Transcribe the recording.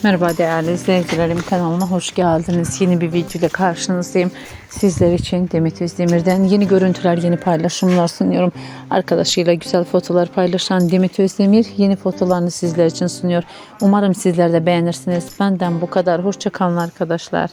Merhaba değerli izleyicilerim, kanalıma hoş geldiniz. Yeni bir video ile karşınızdayım. Sizler için Demet Özdemir'den yeni görüntüler, yeni paylaşımlar sunuyorum. Arkadaşıyla güzel fotolar paylaşan Demet Özdemir yeni fotolarını sizler için sunuyor. Umarım sizler de beğenirsiniz. Benden bu kadar. Hoşça kalın arkadaşlar.